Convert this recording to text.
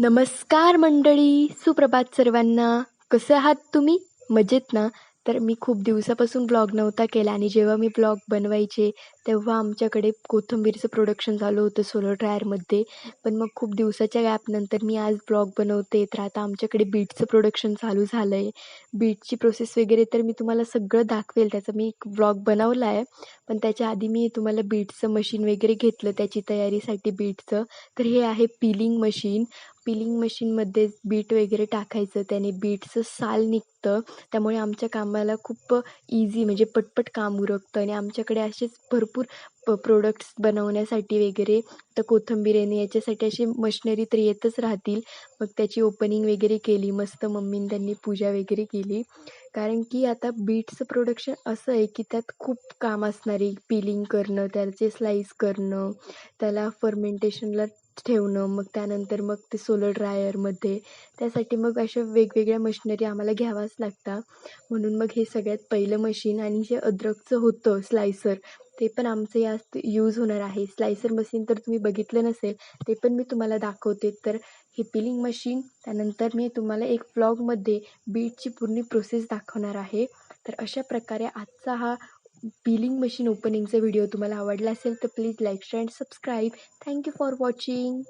नमस्कार मंडळी, सुप्रभात सर्वांना. कसे आहात तुम्ही? मजेत ना? तर मी खूप दिवसापासून व्लॉग नव्हता केला आणि जेव्हा मी व्लॉग बनवायचे, तेव्हा आमच्याकडे कोथिंबीरचं प्रोडक्शन चालू होतं सोलर ड्रायरमध्ये. पण मग खूप दिवसाच्या गॅपनंतर मी आज व्लॉग बनवते. तर आता आमच्याकडे बीटचं प्रोडक्शन चालू झालं आहे. बीटची प्रोसेस वगैरे तर मी तुम्हाला सगळं दाखवेल. त्याचा मी एक व्लॉग बनवला आहे. पण त्याच्या आधी मी तुम्हाला बीटचं मशीन वगैरे घेतलं त्याची तयारीसाठी बीटचं. तर हे आहे पिलिंग मशीन. पिलिंग मशीनमध्ये बीट वगैरे टाकायचं, त्याने बीटचं साल निघतं. त्यामुळे आमच्या कामाला खूप इझी म्हणजे पटपट काम उरकतं आणि आमच्याकडे असेच भरपूर प्रोडक्ट्स बनवण्यासाठी वगैरे तर कोथिंबीर येणे याच्यासाठी अशी मशिनरी तर येतच राहतील. मग त्याची ओपनिंग वगैरे केली. मस्त मम्मीने त्यांनी पूजा वगैरे केली. कारण की आता बीटचं प्रोडक्शन असं आहे की त्यात खूप काम असणार आहे. पिलिंग करणं, त्याचे स्लाईस करणं, त्याला फर्मेंटेशनला ठेवणं, मग त्यानंतर मग ते सोलर ड्रायरमध्ये त्यासाठी मग अशा वेगवेगळ्या मशिनरी आम्हाला घ्याव्याच लागतात. म्हणून मग हे सगळ्यात पहिलं मशीन आणि जे अद्रकचं होतं स्लायसर ते पण आमचं यात यूज होणार आहे. स्लायसर मशीन तर तुम्ही बघितलं नसेल, ते पण मी तुम्हाला दाखवते. तर हे पिलिंग मशीन त्यानंतर मी तुम्हाला एक व्लॉगमध्ये बीटची पूर्ण प्रोसेस दाखवणार आहे. तर अशा प्रकारे आजचा हा पिलिंग मशीन ओपनिंगचा व्हिडिओ तुम्हाला आवडला असेल तर please like, share and subscribe. Thank you for watching.